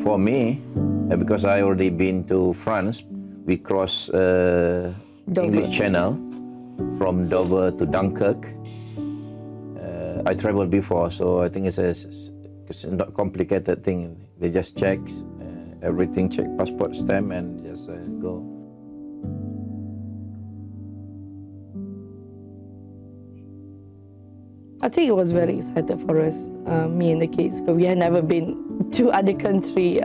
For me, because I already been to France, we cross English Channel from Dover to Dunkirk. I traveled before, so I think it's not complicated thing. They just check everything, check passport stamp, and just go. I think it was very exciting for us, me and the kids, because we had never been to other country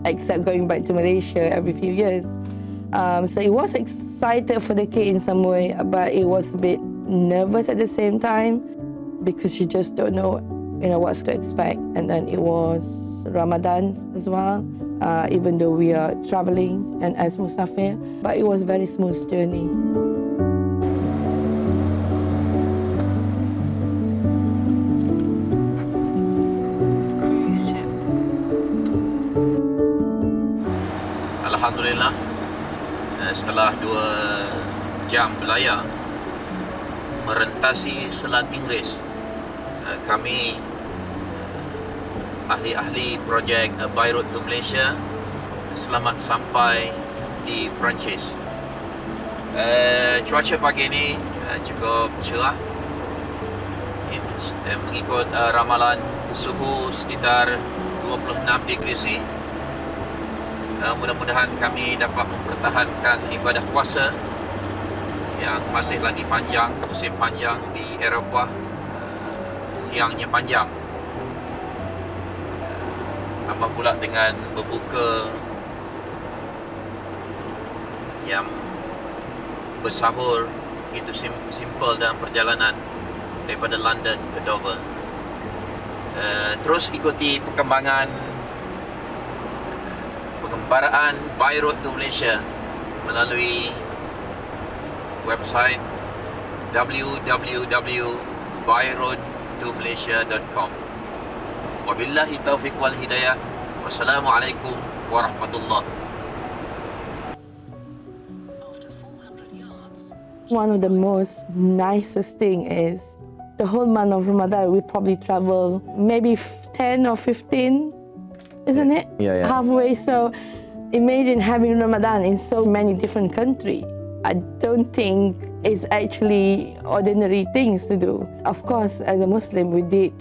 except going back to Malaysia every few years. So it was excited for the kid in some way, but it was a bit nervous at the same time because you just don't know, what's to expect. And then it was Ramadan as well, even though we are traveling and as musafir, but it was a very smooth journey. Alhamdulillah, setelah 2 jam berlayar merentasi Selat Inggeris, kami ahli-ahli projek By Road to Malaysia selamat sampai di Perancis. Cuaca pagi ini cukup cerah, mengikut ramalan suhu sekitar 26 degree C. Mudah-mudahan kami dapat mempertahankan ibadah puasa yang masih lagi panjang, musim panjang di Eropah, siangnya panjang. Tambah pula dengan berbuka yang bersahur, itu simple dalam perjalanan daripada London ke Dover. Terus ikuti perkembangan pengembaraan By Road to Malaysia melalui website www.byroadtomalaysia.com. Wabillahi taufiq wal hidayah. Wassalamualaikum warahmatullahi. One of the most nicest thing is the whole month of Ramadan we probably travel maybe 10 or 15, isn't it? Yeah. Halfway. So imagine having Ramadan in so many different countries. I don't think it's actually ordinary things to do. Of course, as a Muslim, we did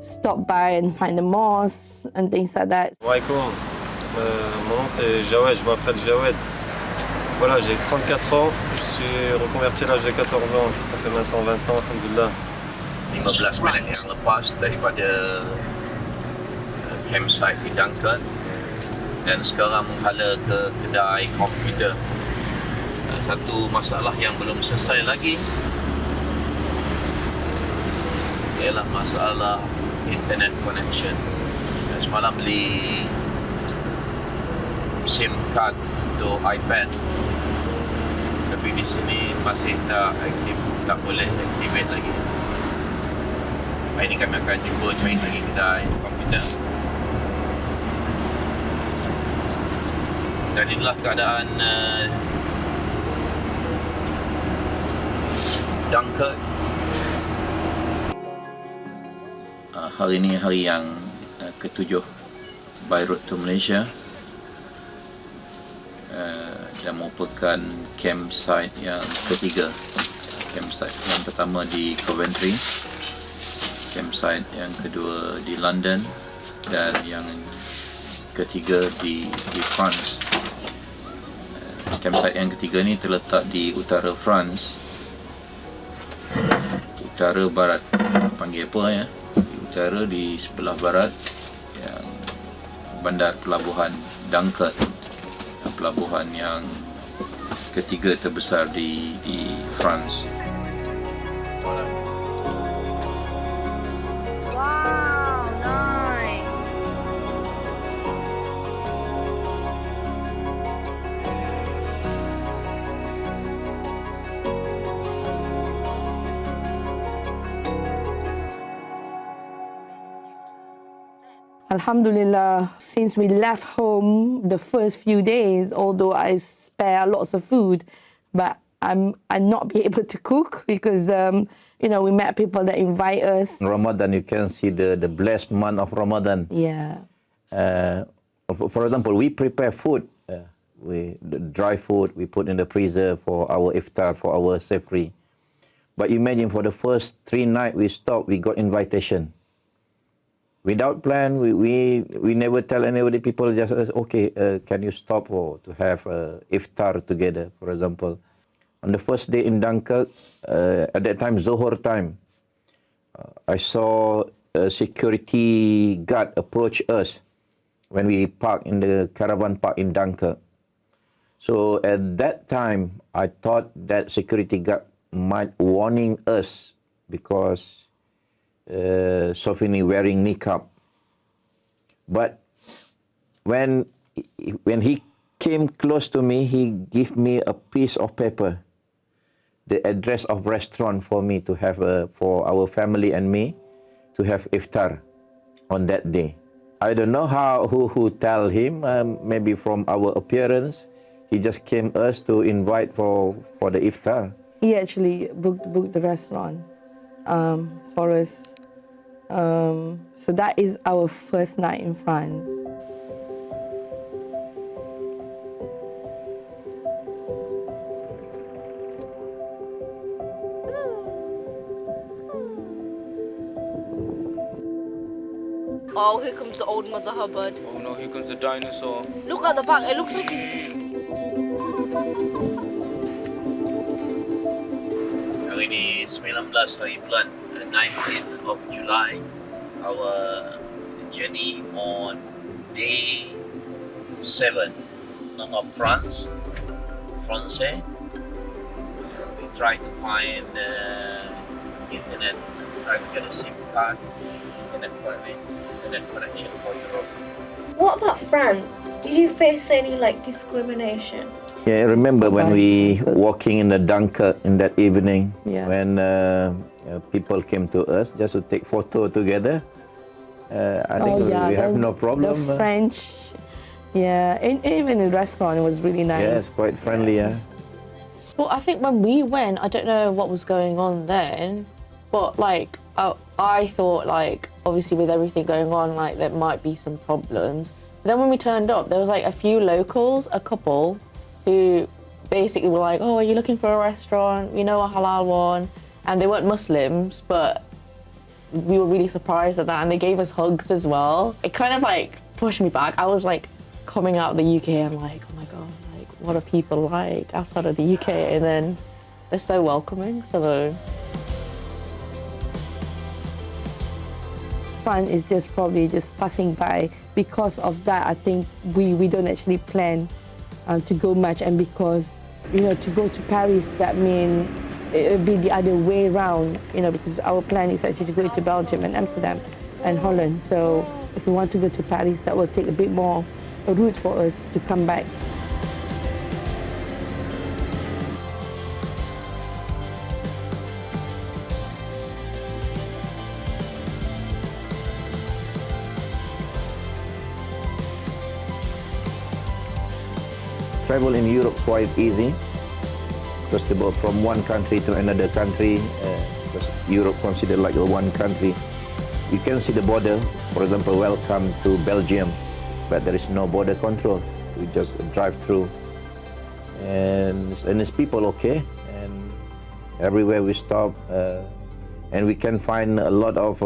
stop by and find the mosque and things like that. Assalamualaikum. Mon nom c'est Jawed, je m'appelle Jawed. Voilà, j'ai 34 ans, je suis reconverti à l'âge de 14 ans, ça fait maintenant 20 ans, alhamdulillah. 15 minit yang lepas daripada campsite di Dunkirk dan sekarang menghala ke kedai komputer. Satu masalah yang belum selesai lagi ialah masalah internet connection. Semalam beli SIM card untuk iPad, tapi di sini masih tak boleh activate lagi. Hari ini kami akan cuba cari lagi kedai komputer. Dan inilah keadaan Dunkirk. Hari ini hari yang ke-7 By Road to Malaysia. Dan merupakan campsite yang ketiga. Campsite yang pertama di Coventry, campsite yang kedua di London, dan yang ketiga di France. Campsite yang ketiga ni terletak di utara France, utara barat, panggil apa ya, di utara, di sebelah barat, yang bandar pelabuhan Dunkirk, pelabuhan yang ketiga terbesar di France. Wow, nice. Alhamdulillah, since we left home the first few days, although I spare lots of food, but I'm not be able to cook because we met people that invite us. Ramadan, you can see the blessed month of Ramadan. Yeah. For example, we prepare food. The dry food we put in the freezer for our iftar, for our safari. But imagine for the first 3 nights we stopped, we got invitation. Without plan, we never tell anybody. People just ask, okay, can you stop to have iftar together, for example. On the first day in Dunkirk, at that time, Zohor time, I saw a security guard approach us when we parked in the caravan park in Dunkirk. So at that time, I thought that security guard might warning us because Sofini wearing niqab. But when he came close to me, he gave me a piece of paper, the address of restaurant for me to have for our family and me to have iftar on that day. I don't know who tell him. Maybe from our appearance, he just came us to invite for the iftar. He actually booked the restaurant for us. So that is our first night in France. Oh, here comes the old Mother Hubbard. Oh no, here comes the dinosaur. Look at the back, it looks like he's... Hari ini 19 hari bulan 19th of July. Our journey on day 7 of France. Francais. We try to find internet, try to get a SIM card, internet connection for Europe. What about France? Did you face any discrimination? Yeah, I remember when we walking in the Dunkirk in that evening, when people came to us just to take photo together. I think we have no problem. The French, and even the restaurant was really nice. Yes, quite friendly. Yeah. Well, I think when we went, I don't know what was going on then, but I thought obviously with everything going on, there might be some problems. But then when we turned up, there was a few locals, a couple, who basically were like, oh, are you looking for a restaurant? We know a halal one. And they weren't Muslims, but we were really surprised at that. And they gave us hugs as well. It kind of pushed me back. I was coming out of the UK, I'm like, oh my God, what are people like outside of the UK? And then they're so welcoming, so. Fun is just probably just passing by. Because of that, I think we don't actually plan to go much, and because to go to Paris, that means it would be the other way around, because our plan is actually to go to Belgium and Amsterdam and Holland. So if we want to go to Paris, that will take a bit more a route for us to come back. Travel in Europe quite easy because from one country to another country, because Europe considered like a one country. You can see the border, for example, welcome to Belgium, but there is no border control. We just drive through, and it's people okay, and everywhere we stop, and we can find a lot of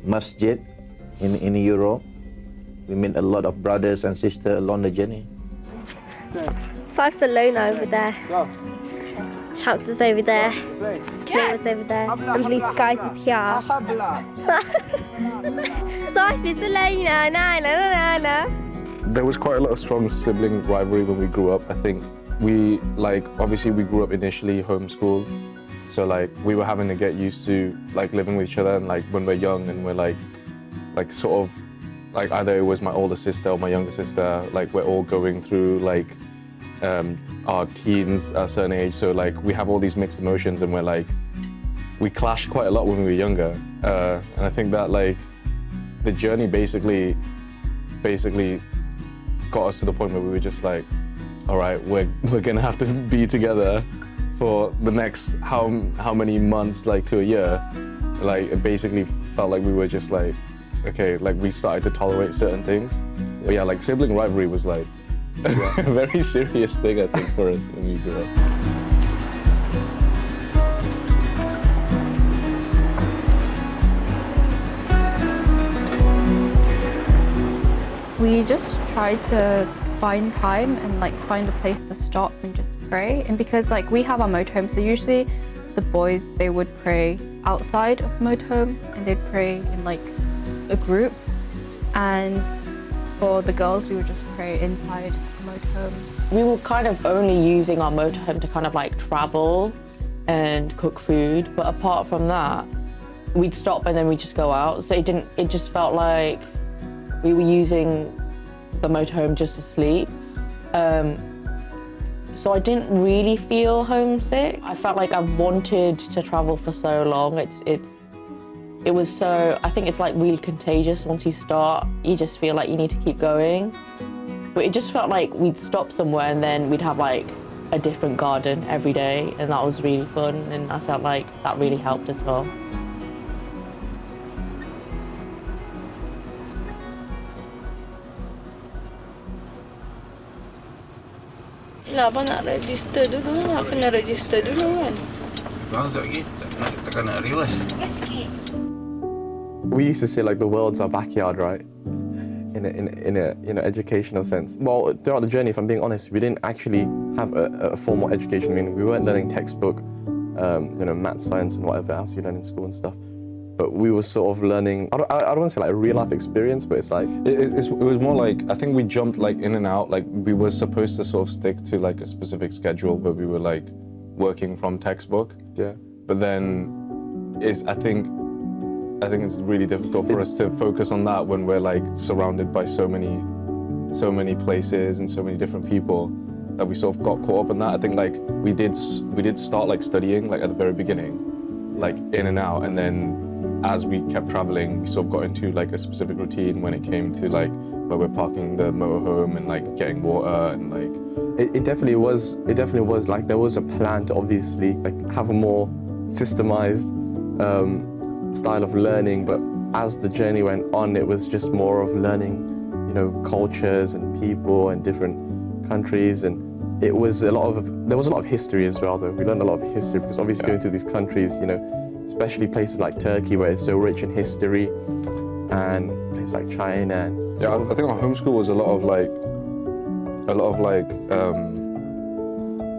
masjid in Europe. We meet a lot of brothers and sisters along the journey. Sife's alone over there. Shouts is over there. Camille's over there. And Blue Skies is here. Sife is alone. Na. There was quite a lot of strong sibling rivalry when we grew up. I think we obviously we grew up initially homeschooled, so we were having to get used to living with each other, and when we're young and we're sort of either it was my older sister or my younger sister, we're all going through our teens at a certain age, so we have all these mixed emotions, and we clashed quite a lot when we were younger, and I think that the journey basically got us to the point where we were just all right, we're gonna have to be together for the next how many months to a year. It basically felt like we were just okay, we started to tolerate certain things. But yeah, like sibling rivalry was like a very serious thing, I think, for us when we grew up. We just try to find time and like find a place to stop and just pray. And because like we have our motorhome, so usually the boys, they would pray outside of the motorhome and they'd pray in like a group. And for the girls, we would just pray inside the motorhome. We were kind of only using our motorhome to kind of like travel and cook food. But apart from that, we'd stop and then we'd just go out. So it just felt like we were using the motorhome just to sleep. So I didn't really feel homesick. I felt like I've wanted to travel for so long. It was so, I think it's like really contagious. Once you start, you just feel like you need to keep going. But it just felt like we'd stop somewhere and then we'd have like a different garden every day, and that was really fun, and I felt like that really helped as well. Lah, abang nak register dulu, nak kena register dulu kan. Bang tak lagi, tak nak reverse. We used to say like the world's our backyard, right? In a educational sense. Well, throughout the journey, if I'm being honest, we didn't actually have a formal education. I mean, we weren't learning textbook, math, science, and whatever else you learn in school and stuff. But we were sort of learning. I don't want to say like a real life experience, but it's like it was more like, I think we jumped like in and out. Like we were supposed to sort of stick to like a specific schedule, but we were like working from textbook. Yeah. But then I think it's really difficult for us to focus on that when we're like surrounded by so many places and so many different people that we sort of got caught up in that. I think like we did start like studying like at the very beginning, like in and out, and then as we kept traveling, we sort of got into like a specific routine when it came to like where we're parking the motorhome and like getting water and like. It definitely was like there was a plan to obviously like have a more systemized style of learning, but as the journey went on, it was just more of learning, cultures and people and different countries, and there was a lot of history as well. Though we learned a lot of history because obviously going to these countries, especially places like Turkey where it's so rich in history, and places like China. And yeah, I think our homeschool was a lot of like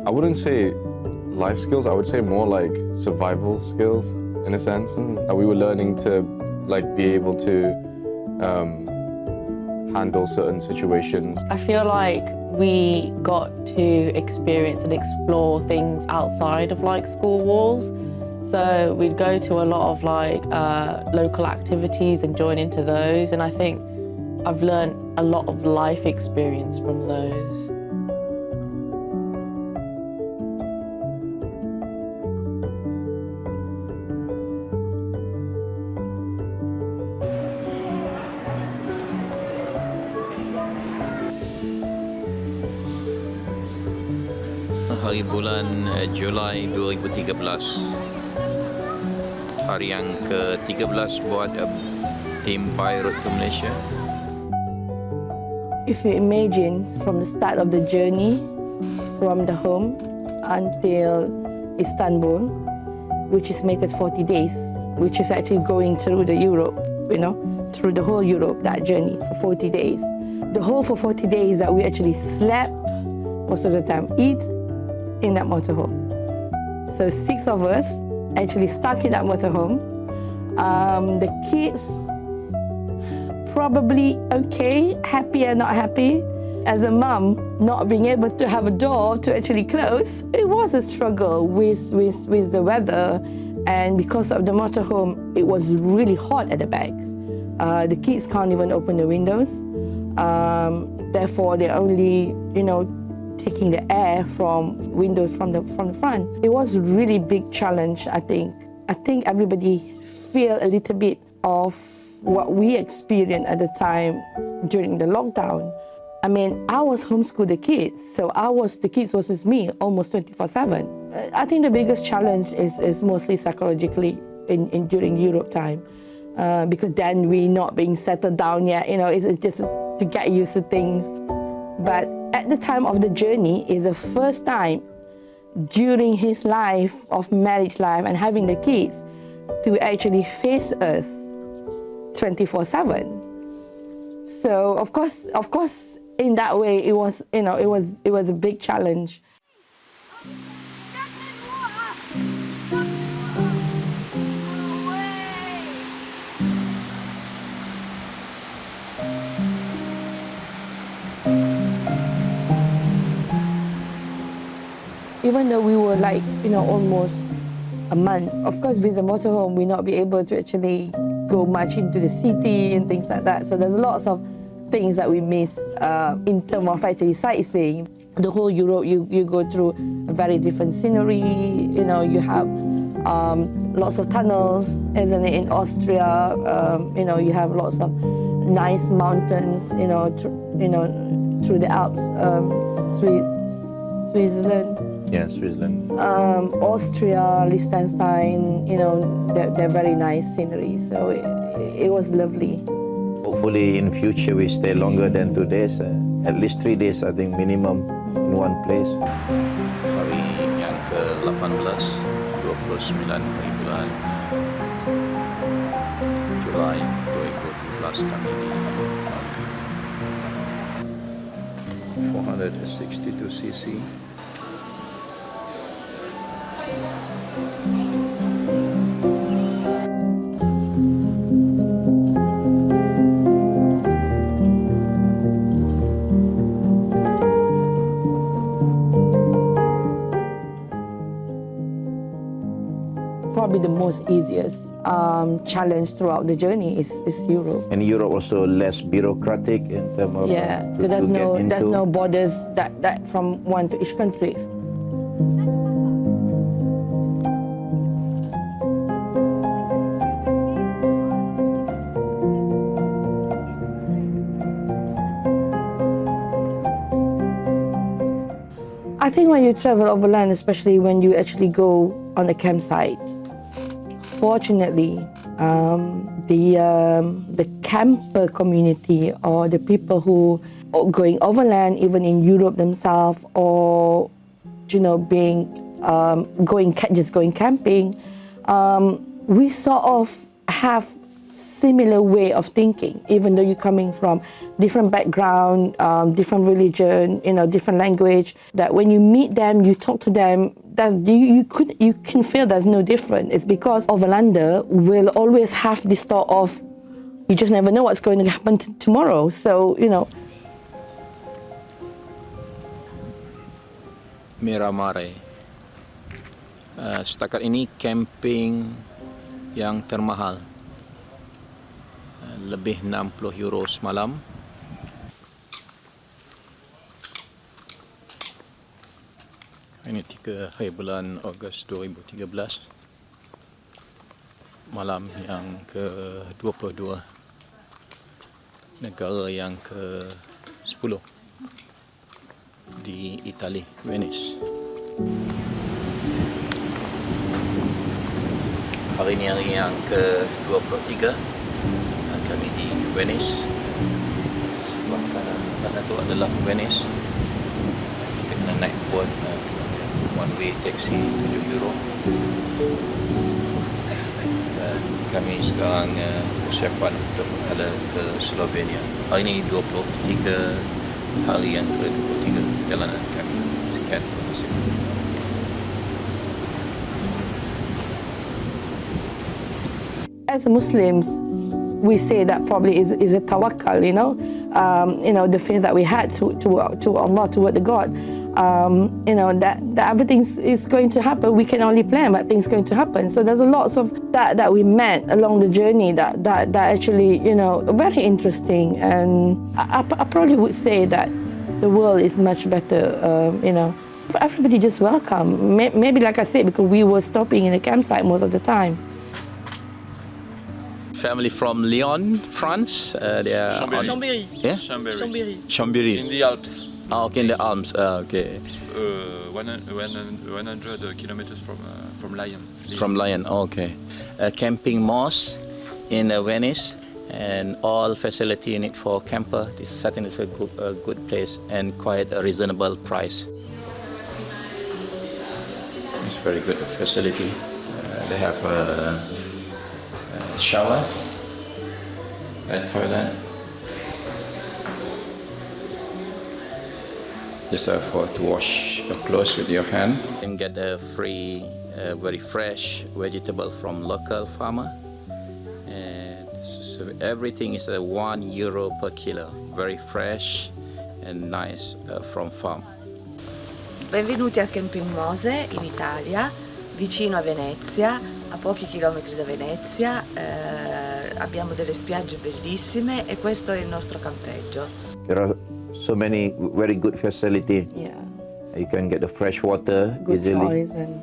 I wouldn't say life skills. I would say more like survival skills in a sense. We were learning to like be able to handle certain situations. I feel like we got to experience and explore things outside of like school walls. So we'd go to a lot of like local activities and join into those, and I think I've learned a lot of life experience from those. Hari bulan Julai 2013. Hari yang ke-13 buat tim by road to Malaysia. If you imagine from the start of the journey, from the home until Istanbul, which is made at 40 days, which is actually going through the Europe, through the whole Europe, that journey for 40 days. The whole for 40 days that we actually slept most of the time, eat in that motorhome. So 6 of us actually stuck in that motorhome. The kids probably okay, happy and not happy. As a mum, not being able to have a door to actually close, it was a struggle with the weather, and because of the motorhome, it was really hot at the back. The kids can't even open the windows. Therefore, they're only, taking the air from windows from the front. It was a really big challenge, I think. I think everybody feel a little bit of what we experienced at the time during the lockdown. I mean, I was homeschool the kids, so the kids was with me almost 24/7. I think the biggest challenge is mostly psychologically during Europe time, because then we not being settled down yet. It's just to get used to things. But at the time of the journey is the first time during his life of marriage life and having the kids to actually face us 24/7. So of course, in that way, it was a big challenge. Even though we were like, almost a month, of course, with the motorhome, we not be able to actually go much into the city and things like that. So there's lots of things that we miss in terms of actually sightseeing. The whole Europe, you go through a very different scenery. You have lots of tunnels, isn't it? In Austria, you have lots of nice mountains, through the Alps, Switzerland. Yeah, Switzerland. Austria, Liechtenstein, they're very nice scenery. So it was lovely. Hopefully in future we stay longer than 2 days. At least 3 days, I think, minimum in one place. Hari yang ke-18, 29 hari bulan Julai 2017 kami di 462cc. Probably the most easiest challenge throughout the journey is Europe. And Europe also less bureaucratic in terms of So there's no borders that from one to each country. I think when you travel overland, especially when you actually go on a campsite, fortunately, the camper community or the people who are going overland, even in Europe themselves, or going camping, we sort of have similar way of thinking, even though you're coming from different background, different religion, different language. That when you meet them, you talk to them, that you can feel there's no difference. It's because overlander will always have this thought of, you just never know what's going to happen tomorrow. So Miramare. Setakat ini camping yang termahal. Lebih 60 euro semalam. Ini 3 hari bulan Ogos 2013. Malam yang ke-22. Negara yang ke-10 di Itali, Venice. Hari ini hari yang ke-23. Kami di Venice. Sebelah kanan itu adalah Venice. Kita kena naik boat one way taxi 7 euro. Dan kami sekarang persiapan untuk berhala ke Slovenia. Hari ini 23 hari yang ke-23 perjalanan kami. Sekian, terima kasih. As Muslims, we say that probably is a tawakkul, the faith that we had to Allah, toward the God, that everything is going to happen. We can only plan, but things going to happen. So there's a lots of that we met along the journey that actually, very interesting. And I probably would say that the world is much better, Everybody just welcome. Maybe like I said, because we were stopping in a campsite most of the time. Family from Lyon, France. They are Chambéry. Yeah? Chambéry. In the Alps. Okay, in the Alps. Okay. 100 kilometers from Lyon. From Lyon. Okay. Camping Moss in Venice. and all facility you need for camper. This certainly is a good place and quite a reasonable price. It's very good facility. They have a shower, a toilet. Just for to wash your clothes with your hand. You can get a free, very fresh vegetable from local farmer. And so everything is €1 per kilo. Very fresh and nice from farm. Benvenuti al Camping Mose in Italia, vicino a Venezia, a pochi chilometri da Venezia. Abbiamo delle spiagge bellissime e questo è il nostro campeggio. There are so many very good facility. Yeah. You can get the fresh water Good easily. choice and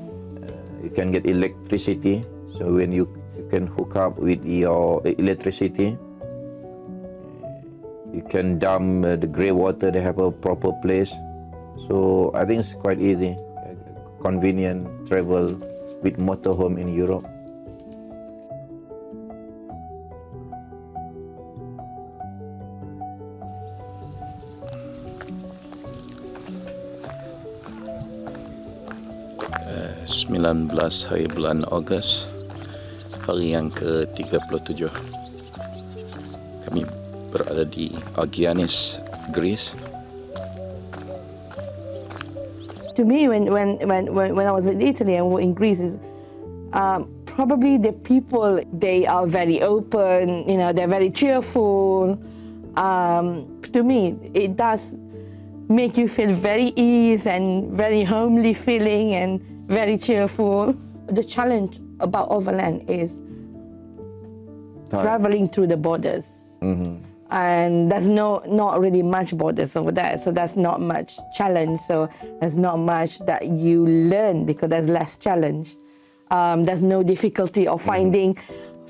You can get electricity. So when you can hook up with your electricity, you can dump the grey water. They have a proper place. So I think it's quite easy, convenient travel with motorhome in Europe. Sembilan belas hari bulan Ogos, hari yang ke-37. Kami berada di Agianis, Greece. to me, when I was in Italy and in Greece, is probably the people, they are very open, you know, they're very cheerful. To me, it does make you feel very ease and very homely feeling and very cheerful. The challenge about overland is traveling through the borders. Mm-hmm. And there's not really much borders over there, so there's not much challenge. So there's not much that you learn because there's less challenge. There's no difficulty of finding,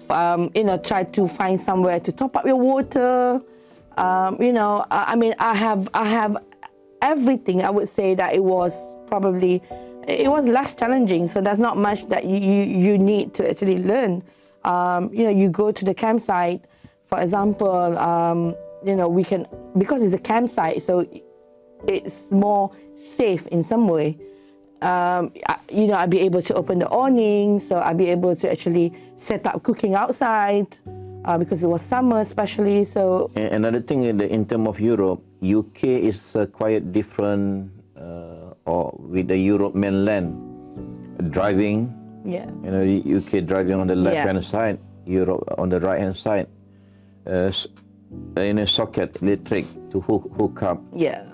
try to find somewhere to top up your water. I mean, I have everything. I would say that it was less challenging. So there's not much that you need to actually learn. You go to the campsite. For example, we can, because it's a campsite, so it's more safe in some way. I'd be able to open the awning, so I'd be able to actually set up cooking outside because it was summer especially. So another thing in terms of Europe, UK is quite different with the Europe mainland. Driving, UK driving on the left-hand side, Europe on the right-hand side. In a socket, electric to hook up. Yeah.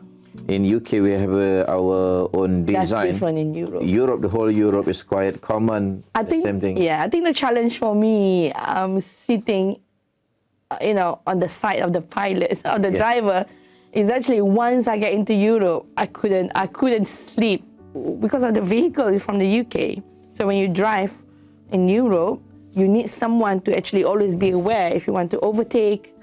In UK, we have our own design. That's different in Europe. The whole Europe is quite common. I think, same thing. Yeah, I think the challenge for me, sitting, on the side of the pilot or the driver, is actually once I get into Europe, I couldn't sleep because of the vehicle from the UK. So when you drive in Europe, you need someone to actually always be aware if you want to overtake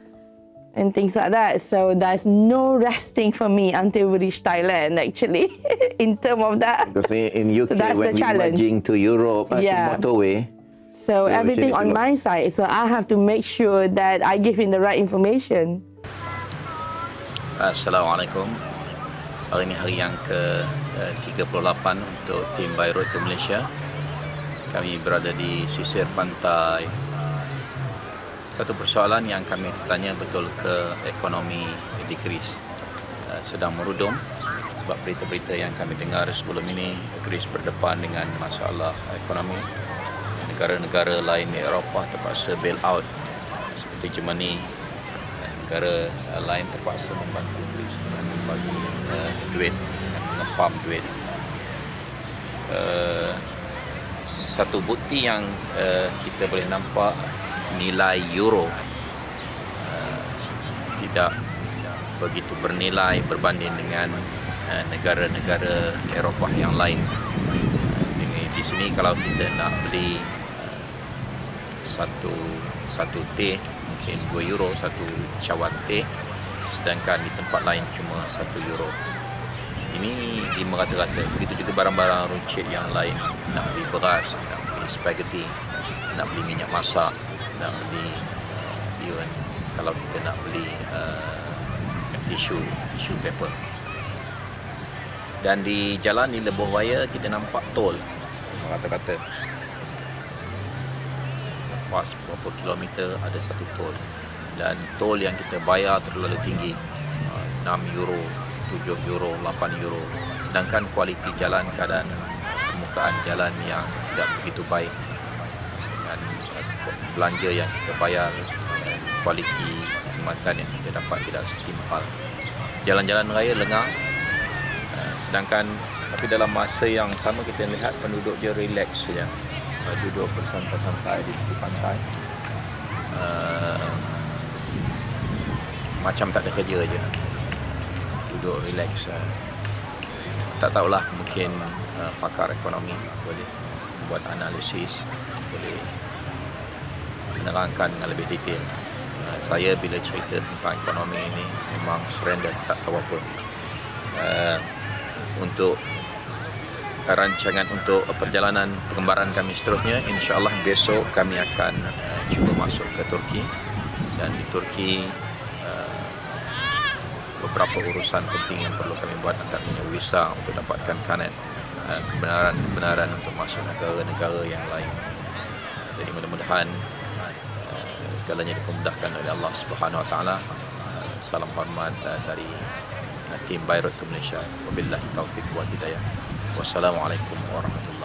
and things like that. So there's no resting for me until we reach Thailand, actually, in terms of that. Because in UK, so when we're merging to Europe, to motorway. So everything on my side. So I have to make sure that I give him the right information. Assalamualaikum. Hari ini hari yang ke-38 untuk tim by road to Malaysia. Kami berada di sisir pantai. Satu persoalan yang kami tanya betul ke ekonomi di Greece sedang merudum sebab berita-berita yang kami dengar sebelum ini, Greece berdepan dengan masalah ekonomi. Negara-negara lain di Eropah terpaksa bail out seperti Germany. Negara lain terpaksa membantu Greece dengan membagi duit dan mengepam duit. Satu bukti yang kita boleh nampak nilai euro tidak begitu bernilai berbanding dengan negara-negara Eropah yang lain. Di sini kalau kita nak beli satu teh mungkin 2 euro satu cawan teh, sedangkan di tempat lain cuma 1 euro. Ini di merata-rata. Begitu juga barang-barang runcit yang lain. Nak beli beras, nak beli spaghetti, nak beli minyak masak, nak beli kalau kita nak beli tisu paper. Dan di jalan di Lebuh Raya kita nampak tol, kata-kata lepas berapa kilometer ada satu tol, dan tol yang kita bayar terlalu tinggi, 6 euro, 7 euro, 8 euro, sedangkan kualiti jalan, keadaan permukaan jalan yang tidak begitu baik, dan belanja yang kita bayar, kualiti khidmatan yang kita dapat tidak setimpal. Jalan-jalan raya lengang, sedangkan tapi dalam masa yang sama kita lihat penduduk dia relax saja, duduk bersantai-santai di tepi pantai, macam tak ada kerja je, duduk relax. Tak tahulah, mungkin pakar ekonomi boleh buat analisis, boleh menerangkan dengan lebih detail. Saya bila cerita tentang ekonomi ini memang surrender, tak tahu apa. Untuk rancangan untuk perjalanan pengembaraan kami seterusnya, insya-Allah besok kami akan cuba masuk ke Turki, dan di Turki beberapa urusan penting yang perlu kami buat, antaranya visa untuk dapatkan kebenaran untuk masuk negara-negara yang lain. Jadi mudah-mudahan segalanya dipermudahkan oleh Allah Subhanahu Wa Taala. Salam hormat dari tim Beirut Malaysia. Wabillahi taufiq wal hidayah. Wassalamualaikum warahmatullahi wabarakatuh.